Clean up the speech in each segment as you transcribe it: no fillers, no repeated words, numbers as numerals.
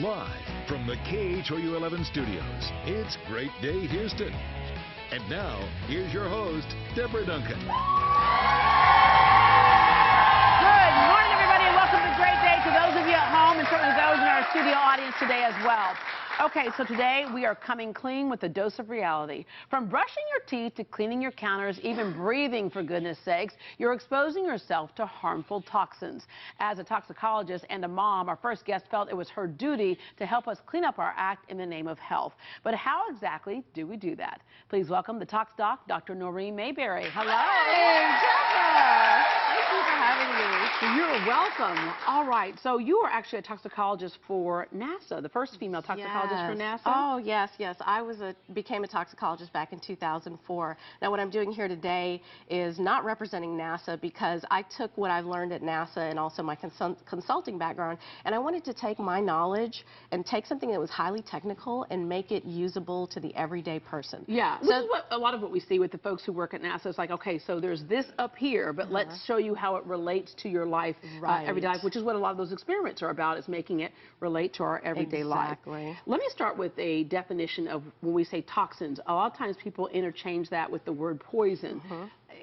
Live from the KHOU 11 studios, it's Great Day Houston. And now, here's your host, Deborah Duncan. Good morning, everybody, and welcome to Great Day to those of you at home and certainly those in our studio audience today as well. Okay, so today we are coming clean with a dose of reality. From brushing your teeth to cleaning your counters, even breathing, for goodness sakes, you're exposing yourself to harmful toxins. As a toxicologist and a mom, our first guest felt it was her duty to help us clean up our act in the name of health. But how exactly do we do that? Please welcome the Tox Doc, Dr. Noreen Mayberry. Hello. Hey, Deborah. Thank you for having me. You're welcome. All right, so you are actually a toxicologist for NASA, the first female toxicologist for NASA? Oh, yes. I became a toxicologist back in 2004. Now, what I'm doing here today is not representing NASA because I took what I've learned at NASA and also my consulting background, and I wanted to take my knowledge and take something that was highly technical and make it usable to the everyday person. Yeah, so this is a lot of what we see with the folks who work at NASA. It's like, okay, so there's this up here, but let's show you how it relates to your life, everyday life, which is what a lot of those experiments are about, is making it relate to our everyday life. Let me start with a definition of when we say toxins. A lot of times people interchange that with the word poison.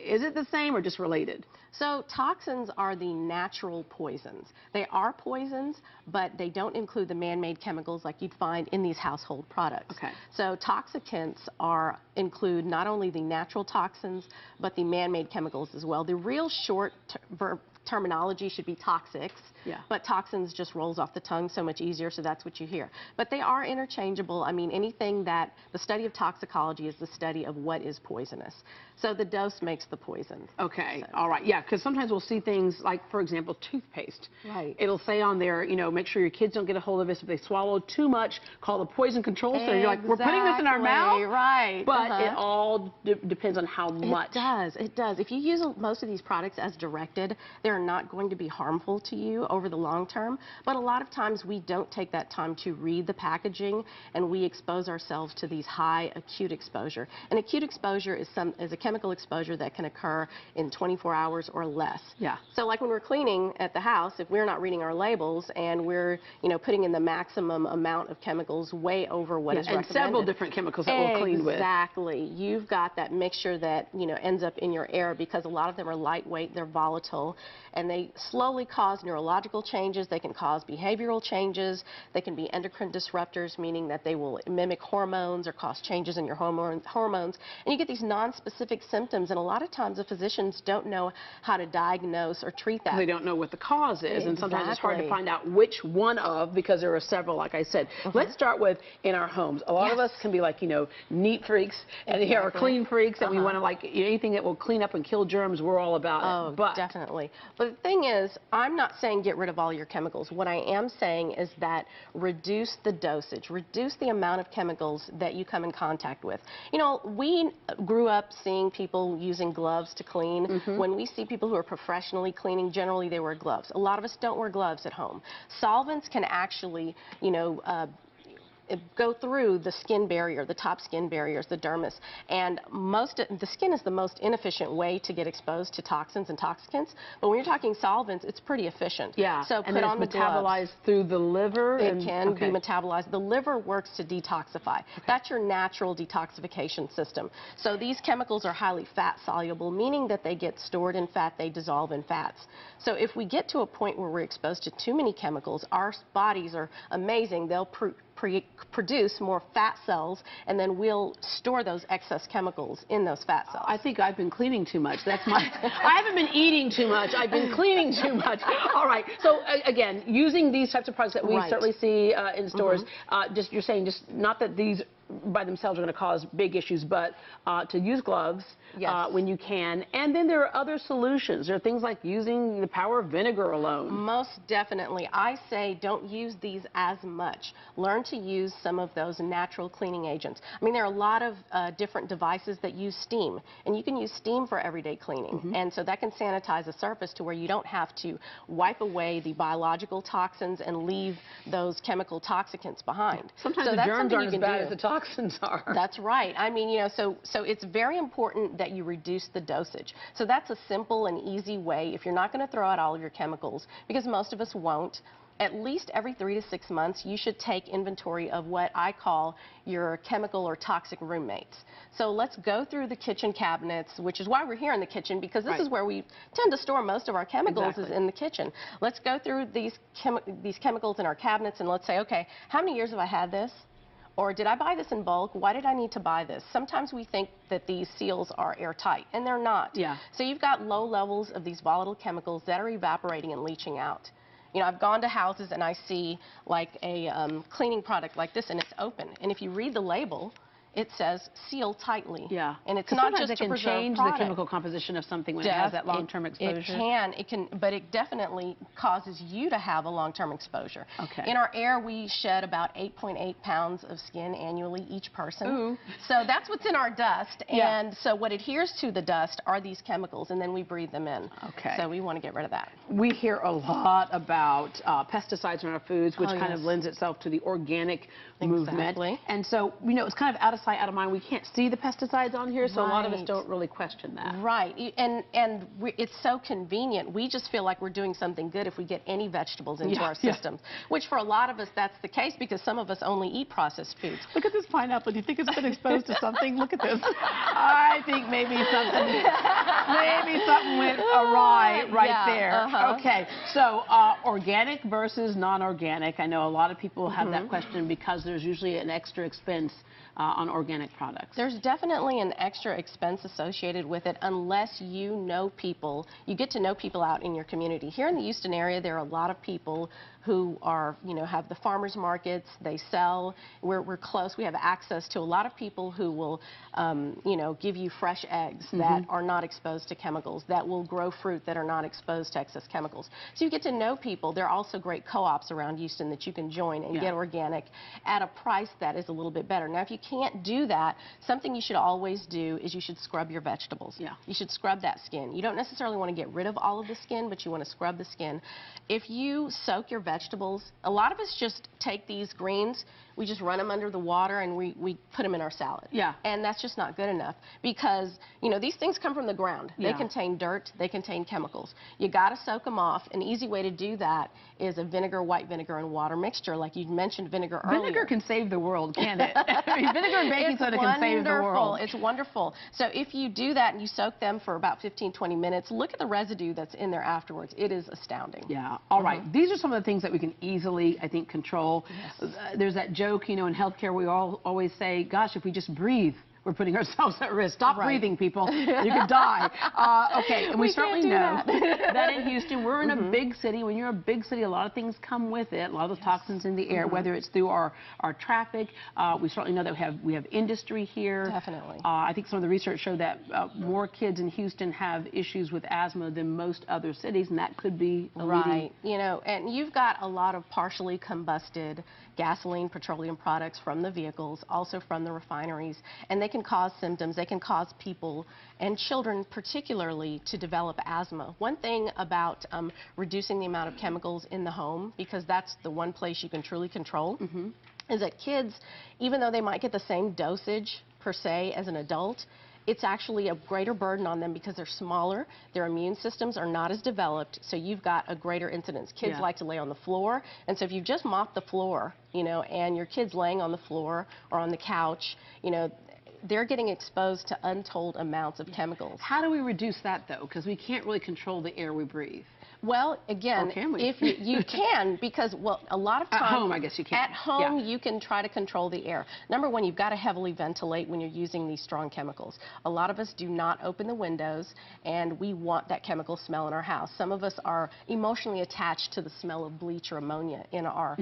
Is it the same or just related? So toxins are the natural poisons. They are poisons, but they don't include the man-made chemicals like you'd find in these household products. Okay. So toxicants include not only the natural toxins, but the man-made chemicals as well. The real short terminology should be toxics, but toxins just rolls off the tongue so much easier, so that's what you hear. But they are interchangeable. I mean, anything that the study of toxicology is the study of what is poisonous. So the dose makes the poison. Okay, all right, yeah, because sometimes we'll see things like, for example, toothpaste. Right. It'll say on there, you know, make sure your kids don't get a hold of this. If they swallow too much, call the poison control center. You're like, we're putting this in our mouth? Right. But it all depends on how much. It does. If you use most of these products as directed, they're not going to be harmful to you over the long term. But a lot of times we don't take that time to read the packaging, and we expose ourselves to these high acute exposure. And acute exposure is a chemical exposure that can occur in 24 hours or less. Yeah. So like when we're cleaning at the house, if we're not reading our labels and we're, putting in the maximum amount of chemicals way over what is recommended. And several different chemicals that we'll clean with. Exactly. You've got that mixture that, ends up in your air because a lot of them are lightweight, they're volatile, and they slowly cause neurological changes. They can cause behavioral changes. They can be endocrine disruptors, meaning that they will mimic hormones or cause changes in your hormones. And you get these non-specific symptoms, and a lot of times the physicians don't know how to diagnose or treat that. They don't know what the cause is, and sometimes it's hard to find out which one of, because there are several, like I said. Let's start with in our homes. A lot of us can be like, neat freaks, and are clean freaks, and we want to like anything that will clean up and kill germs, we're all about it. But definitely. But the thing is, I'm not saying get rid of all your chemicals. What I am saying is that reduce the dosage, reduce the amount of chemicals that you come in contact with. We grew up seeing people using gloves to clean. When we see people who are professionally cleaning, generally they wear gloves. A lot of us don't wear gloves at home. Solvents can actually, go through the skin barrier, the top skin barriers, the dermis, and the skin is the most inefficient way to get exposed to toxins and toxicants. But when you're talking solvents, it's pretty efficient. Yeah. So and put on the metabolized through the liver. It can be metabolized. The liver works to detoxify. That's your natural detoxification system. So these chemicals are highly fat soluble, meaning that they get stored in fat, they dissolve in fats. So if we get to a point where we're exposed to too many chemicals, our bodies are amazing. They'll produce more fat cells, and then we'll store those excess chemicals in those fat cells. I think I've been cleaning too much. That's my. I haven't been eating too much. I've been cleaning too much. All right. So again, using these types of products that we certainly see in stores. You're saying just not that these by themselves are going to cause big issues, but to use gloves when you can. And then there are other solutions. There are things like using the power of vinegar alone. Most definitely. I say don't use these as much. Learn to use some of those natural cleaning agents. I mean, there are a lot of different devices that use steam, and you can use steam for everyday cleaning. And so that can sanitize a surface to where you don't have to wipe away the biological toxins and leave those chemical toxicants behind. Sometimes the germs aren't as bad as the toxins are. That's right. I mean, so it's very important that you reduce the dosage. So that's a simple and easy way. If you're not going to throw out all of your chemicals, because most of us won't, at least every 3 to 6 months, you should take inventory of what I call your chemical or toxic roommates. So let's go through the kitchen cabinets, which is why we're here in the kitchen, because this is where we tend to store most of our chemicals is in the kitchen. Let's go through these chemicals in our cabinets and let's say, okay, how many years have I had this? Or did I buy this in bulk? Why did I need to buy this? Sometimes we think that these seals are airtight, and they're not. Yeah. So you've got low levels of these volatile chemicals that are evaporating and leaching out. You know, I've gone to houses and I see like a cleaning product like this, and it's open. And if you read the label, it says seal tightly. Yeah. And it's not just to preserve change product. the chemical composition of something when it has that long-term exposure. It can, but it definitely causes you to have a long-term exposure. Okay. In our air, we shed about 8.8 pounds of skin annually, each person. Ooh. So that's what's in our dust. Yeah. And so what adheres to the dust are these chemicals, and then we breathe them in. Okay. So we want to get rid of that. We hear a lot about pesticides in our foods, which Oh, kind of yes. lends itself to the organic movement. Exactly. And so, you know, it's kind of out of sight, out of mind. We can't see the pesticides on here, so a lot of us Right. don't really question that. Right, it's so convenient. We just feel like we're doing something good if we get any vegetables into our systems, which for a lot of us that's the case because some of us only eat processed foods. Look at this pineapple. Do you think it's been exposed to something? Look at this. I think maybe something went awry right there. Okay, so organic versus non-organic. I know a lot of people have that question because there's usually an extra expense on organic products. There's definitely an extra expense associated with it unless you know people. You get to know people out in your community. Here in the Houston area, there are a lot of people who are, you know, have the farmers markets, they sell. We're close. We have access to a lot of people who will, you know, give you fresh eggs that are not exposed to chemicals, that will grow fruit that are not exposed to excess chemicals. So you get to know people. There are also great co-ops around Houston that you can join and get organic at a price that is a little bit better. Now, if you can't do that, something you should always do is you should scrub your vegetables. Yeah. You should scrub that skin. You don't necessarily want to get rid of all of the skin, but you want to scrub the skin. If you soak your vegetables, a lot of us just take these greens, we just run them under the water and we put them in our salad. Yeah. And that's just not good enough because, you know, these things come from the ground. They contain dirt, they contain chemicals. You got to soak them off. An easy way to do that is a vinegar, white vinegar, and water mixture. Like you mentioned vinegar earlier. Vinegar can save the world, can't it? I mean, vinegar and baking soda can save the world. It's wonderful. So if you do that and you soak them for about 15, 20 minutes, look at the residue that's in there afterwards. It is astounding. Yeah. All right. These are some of the things that we can easily, I think, control. Yes. There's that joke, you know, in healthcare, we all always say, gosh, if we just breathe, we're putting ourselves at risk. Stop breathing, people. You could die. Okay, and we certainly know that in Houston, we're in a big city. When you're a big city, a lot of things come with it. A lot of those toxins in the air, whether it's through our traffic. We certainly know that we have industry here. Definitely. I think some of the research showed that more kids in Houston have issues with asthma than most other cities, and that could be a leading. You know, and you've got a lot of partially combusted gasoline, petroleum products from the vehicles, also from the refineries, and they can cause symptoms. They can cause people and children particularly to develop asthma. One thing about reducing the amount of chemicals in the home, because that's the one place you can truly control, is that kids, even though they might get the same dosage per se as an adult, it's actually a greater burden on them because they're smaller, their immune systems are not as developed, so you've got a greater incidence. Kids like to lay on the floor, and so if you just mop the floor, you know, and your kid's laying on the floor or on the couch, you know, they're getting exposed to untold amounts of chemicals. How do we reduce that, though? Because we can't really control the air we breathe. Well, again, if you can, because, well, a lot of times... At home, I guess you can. At home, you can try to control the air. Number one, you've got to heavily ventilate when you're using these strong chemicals. A lot of us do not open the windows, and we want that chemical smell in our house. Some of us are emotionally attached to the smell of bleach or ammonia in our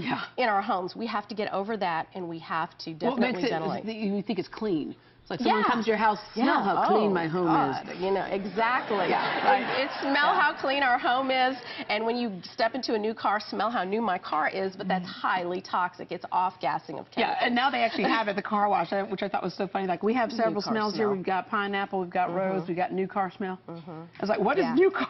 homes. We have to get over that, and we have to definitely ventilate. You think it's clean. It's like someone comes to your house, smell how clean my home is. You know, exactly. It smell how clean our home is, and when you step into a new car, smell how new my car is, but that's highly toxic. It's off-gassing of chemicals. Yeah, and now they actually have at the car wash, which I thought was so funny. Like, we have several smells here. We've got pineapple, we've got rose, we've got new car smell. I was like, what is new car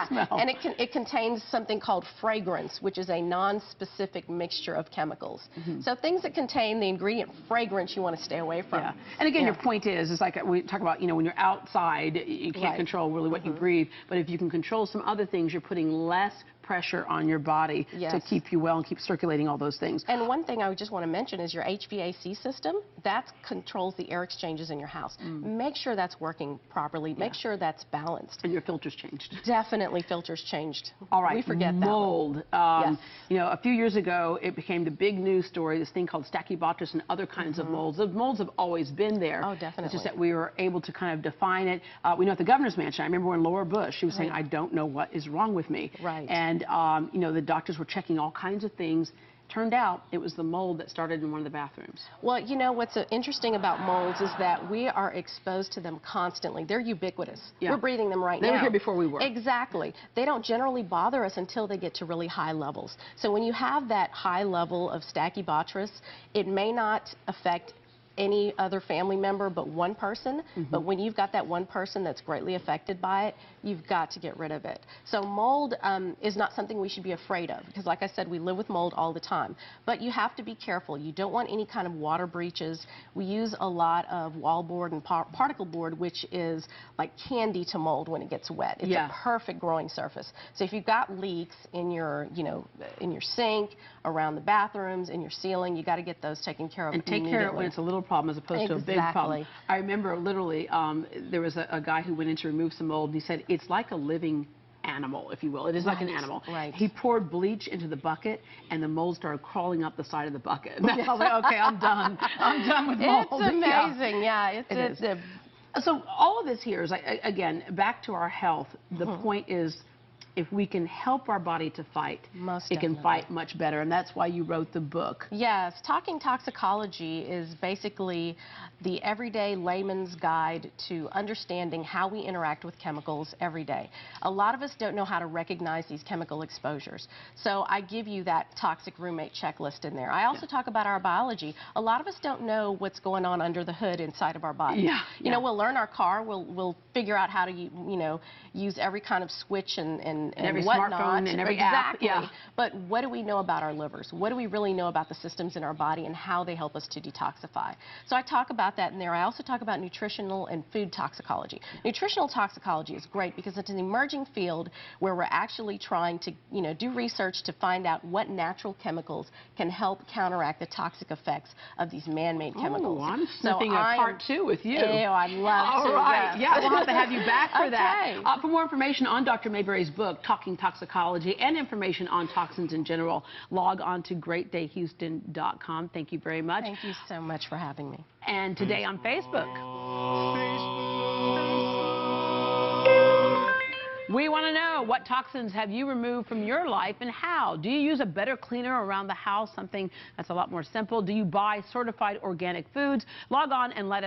smell? And it contains something called fragrance, which is a non-specific mixture of chemicals. So things that contain the ingredient fragrance you want to stay away from. Yeah. And again, your point is, it's like we talk about, you know, when you're outside, you can't control really what you breathe, but if you can control some other things, you're putting less pressure on your body to keep you well and keep circulating all those things. And one thing I would just want to mention is your HVAC system. That controls the air exchanges in your house. Make sure that's working properly. Make sure that's balanced. And your filters changed. Definitely filters changed. All right. We forget mold. that one. You know, a few years ago, it became the big news story, this thing called Stachybotrys and other kinds of molds. The molds have always been there. Oh, definitely. It's just that we were able to kind of define it. We know at the governor's mansion, I remember when Laura Bush, she was saying, I don't know what is wrong with me. Right. And, you know, the doctors were checking all kinds of things. Turned out it was the mold that started in one of the bathrooms. Well, you know, what's interesting about molds is that we are exposed to them constantly. They're ubiquitous. We're breathing them right now. They were here before we were. Exactly. They don't generally bother us until they get to really high levels. So when you have that high level of Stachybotrys, it may not affect any other family member but one person, but when you've got that one person that's greatly affected by it, you've got to get rid of it. So mold is not something we should be afraid of, because like I said, we live with mold all the time. But you have to be careful. You don't want any kind of water breaches. We use a lot of wallboard and particle board, which is like candy to mold when it gets wet. It's a perfect growing surface. So if you've got leaks in your, you know, in your sink, around the bathrooms, in your ceiling, you got to get those taken care of and take care of it when it's a little problem as opposed to a big problem. I remember literally there was a guy who went in to remove some mold, and he said it's like a living animal, if you will. It is like an animal. He poured bleach into the bucket, and the mold started crawling up the side of the bucket. And I was like, okay, I'm done. I'm done with mold. It's amazing. So all of this here is, again, back to our health. The point is, if we can help our body to fight, it can fight much better, and that's why you wrote the book. Yes, Talking Toxicology is basically the everyday layman's guide to understanding how we interact with chemicals every day. A lot of us don't know how to recognize these chemical exposures, so I give you that toxic roommate checklist in there. I also talk about our biology. A lot of us don't know what's going on under the hood inside of our body. You know, we'll learn our car, we'll figure out how to, you know, use every kind of switch and every whatnot. Smartphone and every app. But what do we know about our livers? What do we really know about the systems in our body and how they help us to detoxify? So I talk about that in there. I also talk about nutritional and food toxicology. Nutritional toxicology is great because it's an emerging field where we're actually trying to, you know, do research to find out what natural chemicals can help counteract the toxic effects of these man-made chemicals. Oh, I'm sniffing a part 2 with you. Oh, I'd love to. All right. Yeah, we'll have to have you back for that. For more information on Dr. Mayberry's book, Talking Toxicology, and information on toxins in general, log on to greatdayhouston.com. Thank you very much. Thank you so much for having me. And today on Facebook. We want to know, what toxins have you removed from your life and how? Do you use a better cleaner around the house, something that's a lot more simple? Do you buy certified organic foods? Log on and let us